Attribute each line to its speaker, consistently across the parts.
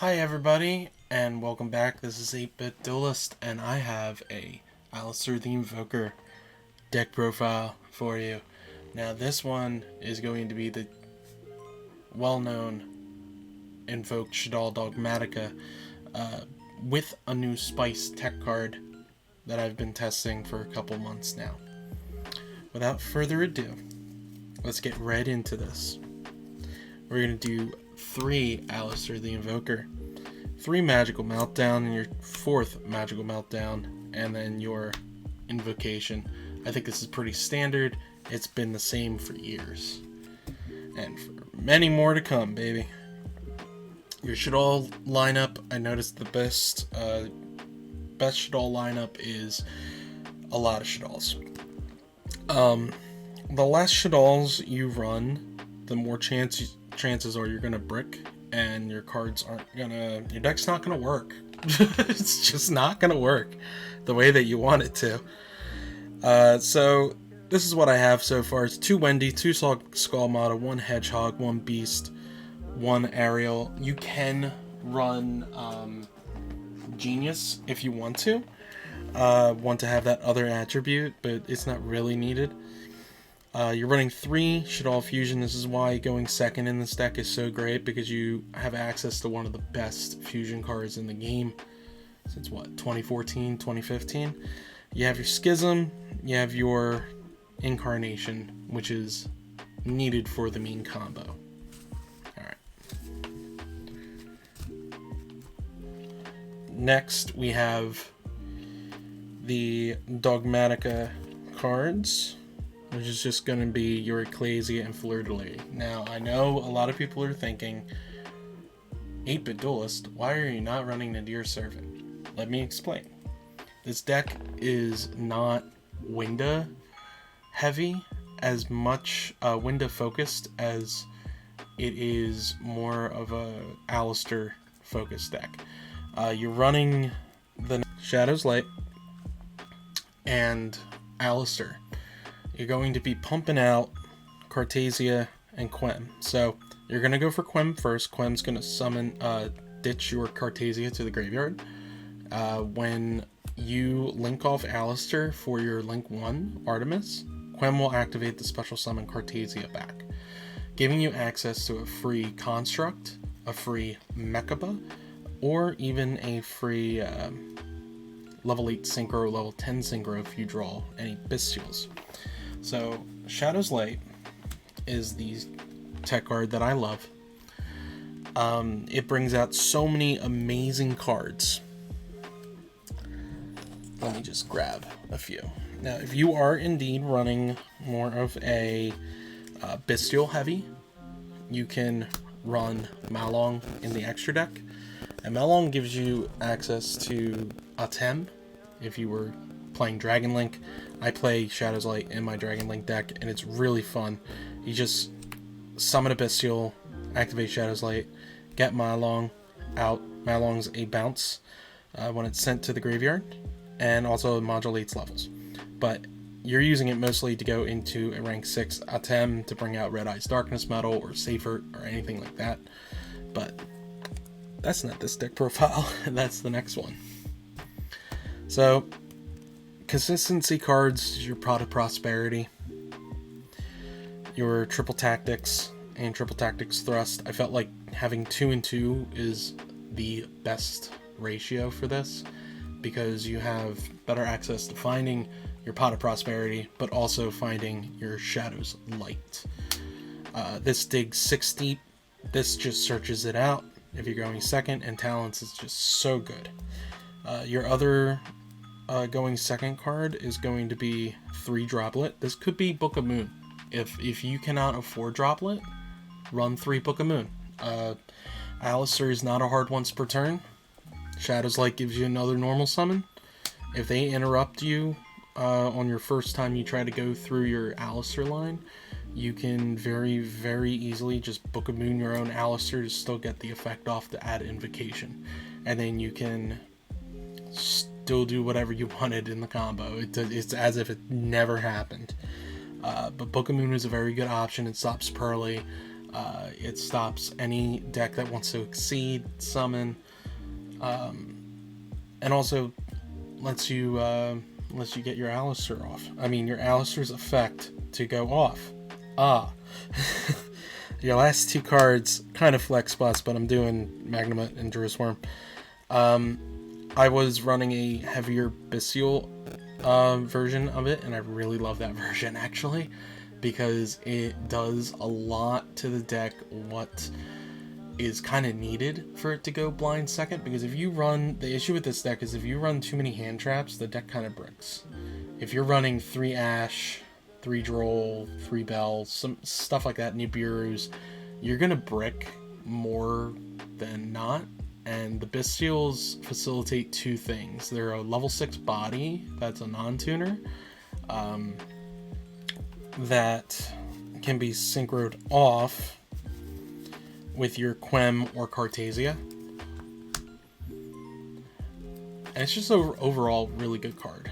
Speaker 1: Hi everybody, and welcome back. This is 8-Bit Duelist, and I have a Alistair the Invoker deck profile for you. Now this one is going to be the well-known Invoked Shaddoll Dogmatika with a new Spice tech card that I've been testing for a couple months now. Without further ado, let's get right into this. We're going to do 3 Alistair the Invoker, 3 Magical Meltdown, and your 4th Magical Meltdown, and then your Invocation. I think this is pretty standard. It's been the same for years. And for many more to come, baby. Your Shaddoll lineup, I noticed the best Shaddoll lineup is a lot of Shaddolls. The less Shaddolls you run, the more chances are you're gonna brick, and your cards your deck's not gonna work. It's just not gonna work the way that you want it to. So this is what I have so far. It's 2 Wendy, 2 Skullmata, 1 Hedgehog, 1 Beast, 1 Ariel. You can run Genius if you want to have that other attribute, but it's not really needed. You're running 3 Shaddoll Fusion. This is why going second in this deck is so great, because you have access to one of the best fusion cards in the game since 2014, 2015. You have your Schism, you have your Incarnation, which is needed for the main combo. Alright. Next, we have the Dogmatika cards, which is just going to be your Ecclesia and Fleur-de-Lis. Now, I know a lot of people are thinking, 8-Bit Duelist, why are you not running the Deer Servant? Let me explain. This deck is not Winda heavy, as much Winda focused as it is more of a Alistair focused deck. You're running the Shadow's Light and Alistair. You're going to be pumping out Cartesia and Quem. So you're going to go for Quem first. Quem's going to ditch your Cartesia to the graveyard. When you link off Alistair for your Link 1 Artemis, Quem will activate the special summon Cartesia back, giving you access to a free Construct, a free Mechaba, or even a free level 8 Synchro, level 10 Synchro if you draw any Bestials. So, Shadow's Light is the tech card that I love. It brings out so many amazing cards. Let me just grab a few. Now, if you are indeed running more of a Bestial heavy, you can run Malong in the extra deck. And Malong gives you access to Atem if you were playing Dragon Link. I play Shadow's Light in my Dragon Link deck, and it's really fun. You just summon a Bestial, activate Shadow's Light, get Malong out. Malong's a bounce when it's sent to the graveyard, and also modulates levels. But you're using it mostly to go into a rank 6 Atem to bring out Red Eye's Darkness Metal or Safer or anything like that. But that's not this deck profile. That's the next one. So, consistency cards, your Pot of Prosperity, your Triple Tactics, and Triple Tactics Thrust. I felt like having 2 and 2 is the best ratio for this, because you have better access to finding your Pot of Prosperity, but also finding your Shadow's Light. This digs 6 deep. This just searches it out if you're going second, and Talents is just so good. Your other going second card is going to be 3 Droplet. This could be Book of Moon. If you cannot afford Droplet, run 3 Book of Moon. Alistair is not a hard once per turn. Shadow's Light gives you another normal summon. If they interrupt you on your first time you try to go through your Alistair line, you can very, very easily just Book of Moon your own Alistair to still get the effect off to add Invocation. And then you can still do whatever you wanted in the combo. It's as if it never happened. But Book of Moon is a very good option. It stops Pearly. It stops any deck that wants to exceed summon, and also lets you get your Alistair off. I mean, your Alistair's effect to go off. Your last two cards kind of flex spots, but I'm doing Magnamut and Jerusalem. I was running a heavier Bestial version of it, and I really love that version actually, because it does a lot to the deck what is kind of needed for it to go blind second. Because if you run, the issue with this deck is if you run too many hand traps, the deck kind of bricks. If you're running 3 Ash, 3 Droll, 3 Bell, some stuff like that, Nibiru's, you're gonna brick more than not. And the Bestials facilitate two things. They're a level 6 body that's a non-tuner that can be synchroed off with your Quem or Cartesia. And it's just an overall really good card.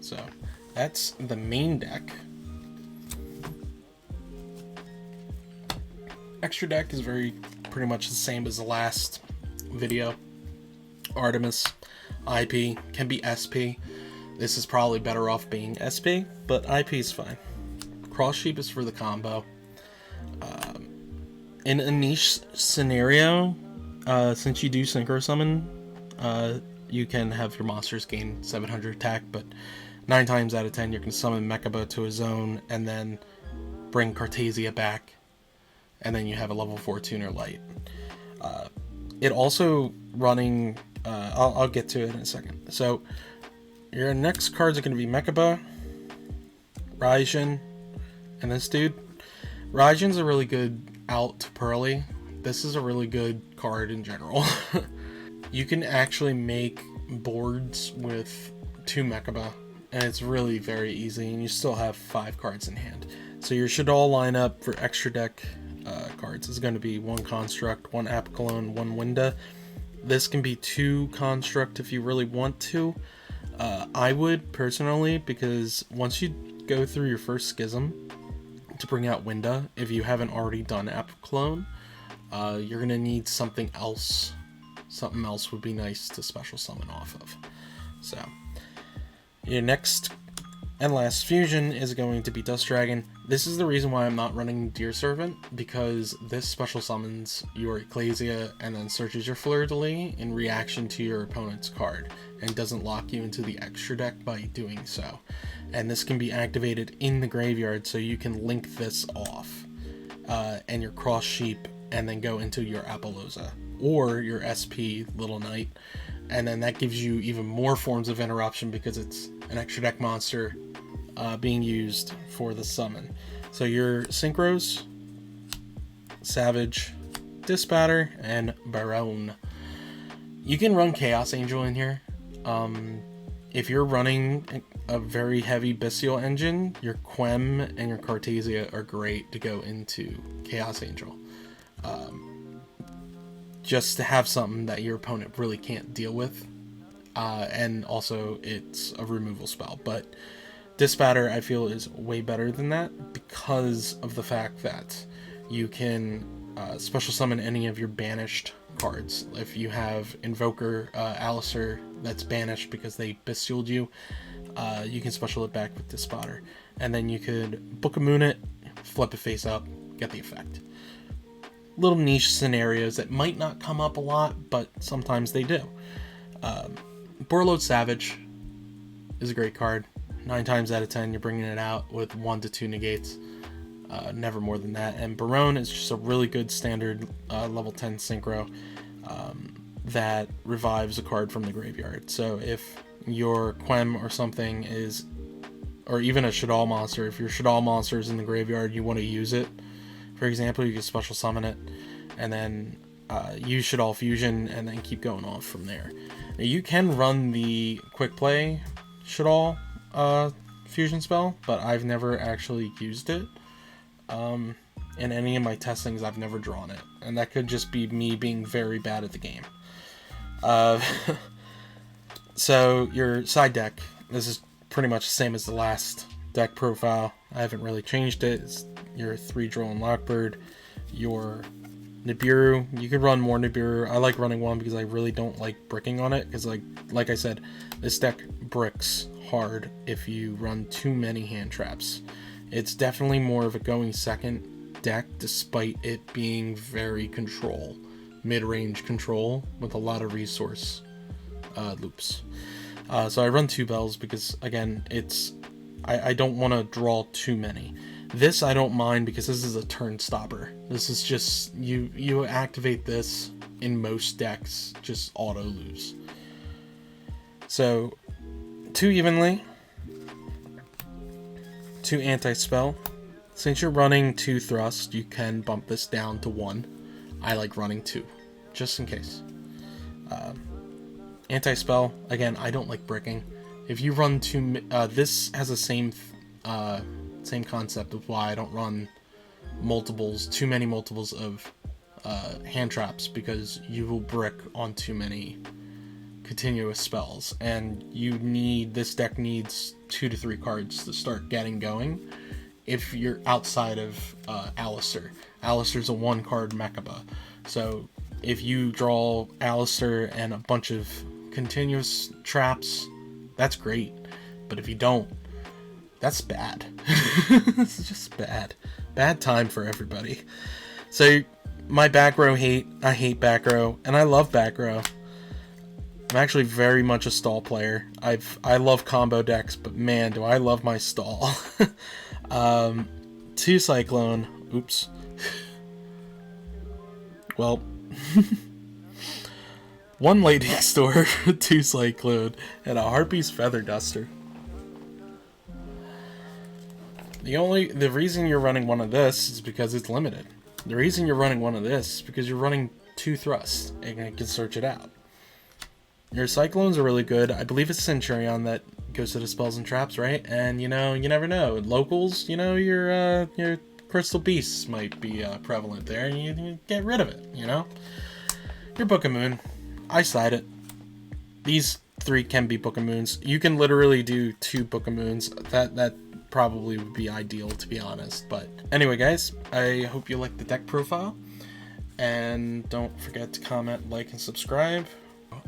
Speaker 1: So that's the main deck. Extra deck is pretty much the same as the last video. Artemis, IP, can be SP. This is probably better off being SP, but IP is fine. Cross Sheep is for the combo. In a niche scenario, since you do Synchro Summon, you can have your monsters gain 700 attack, but 9 times out of 10 you can summon Mechaba to a zone and then bring Cartesia back, and then you have a level 4 tuner light. It also running, I'll get to it in a second. So your next cards are going to be Mechaba, Raijin, and this dude. Raijin's a really good out to Pearly. This is a really good card in general. You can actually make boards with 2 Mechaba, and it's really very easy, and you still have 5 cards in hand. So your Shaddoll lineup for extra deck cards is going to be 1 Construct, 1 Apicalone, 1 Winda. This can be 2 Construct if you really want to. I would personally, because once you go through your first Schism to bring out Winda, if you haven't already done Apicalone, you're going to need something else. Something else would be nice to special summon off of. So your next and last fusion is going to be Dust Dragon. This is the reason why I'm not running Deer Servant, because this special summons your Ecclesia and then searches your Fleur-de-Lis in reaction to your opponent's card, and doesn't lock you into the extra deck by doing so. And this can be activated in the graveyard, so you can link this off and your Cross Sheep, and then go into your Apollousa or your SP Little Knight, and then that gives you even more forms of interruption because it's an extra deck monster being used for the summon. So your Synchros, Savage, Dispatter, and Baronne. You can run Chaos Angel in here. If you're running a very heavy Bestial engine, your Quem and your Cartesia are great to go into Chaos Angel. Just to have something that your opponent really can't deal with. And also it's a removal spell. But Dispatter, I feel, is way better than that because of the fact that you can special summon any of your banished cards. If you have Invoker, Alistair, that's banished because they bestialed you, you can special it back with Dispatter. And then you could Book of Moon it, flip it face up, get the effect. Little niche scenarios that might not come up a lot, but sometimes they do. Borreload Savage is a great card. 9 times out of 10, you're bringing it out with 1 to 2 negates. Never more than that. And Baronne is just a really good standard level 10 synchro that revives a card from the graveyard. So if your Quem or something is, or even a Shaddoll monster, if your Shaddoll monster is in the graveyard, you want to use it, for example, you can special summon it, and then use Shaddoll Fusion, and then keep going off from there. Now, you can run the Quick Play Shaddoll Fusion spell, but I've never actually used it. In any of my testings, I've never drawn it, and that could just be me being very bad at the game. So your side deck, this is pretty much the same as the last deck profile. I haven't really changed it. It's your 3-Droll and Lockbird, your Nibiru. You could run more Nibiru. I like running one because I really don't like bricking on it, because like I said, this deck bricks hard if you run too many hand traps. It's definitely more of a going second deck, despite it being very mid-range control with a lot of resource loops. So I run 2 bells because, again, I don't want to draw too many. This I don't mind because this is a turn stopper. This is just, you activate this in most decks, just auto lose. So 2 evenly, 2 anti-spell. Since you're running 2 thrust, you can bump this down to 1. I like running 2, just in case. Anti-spell, again, I don't like bricking. If you run 2, this has the same concept of why I don't run too many multiples of hand traps, because you will brick on too many continuous spells, and this deck needs 2 to 3 cards to start getting going. If you're outside of Alistair. Alistair's a 1-card Mechaba, so if you draw Alistair and a bunch of continuous traps, that's great, but if you don't, that's bad. It's just bad time for everybody. So my back row I hate back row, and I love back row. I'm actually very much a stall player. I love combo decks, but man, do I love my stall. 2 Cyclone, oops. Well, 1 Lightning Storm, 2 Cyclone, and a Harpy's Feather Duster. The reason you're running one of this is because it's limited. The reason you're running one of this is because you're running 2 thrusts, and you can search it out. Your Cyclones are really good. I believe it's Centurion that goes to the spells and traps, right? And you never know. Locals, your Crystal Beasts might be prevalent there, and you get rid of it. Your Book of Moon, I side it. These 3 can be Book of Moons. You can literally do 2 Book of Moons. That probably would be ideal, to be honest. But anyway, guys, I hope you like the deck profile, and don't forget to comment, like, and subscribe.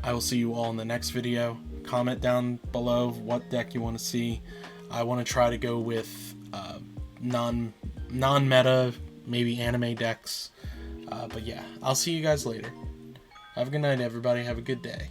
Speaker 1: I will see you all in the next video. Comment down below what deck you want to see. I want to try to go with non-meta, maybe anime decks. But yeah, I'll see you guys later. Have a good night, everybody. Have a good day.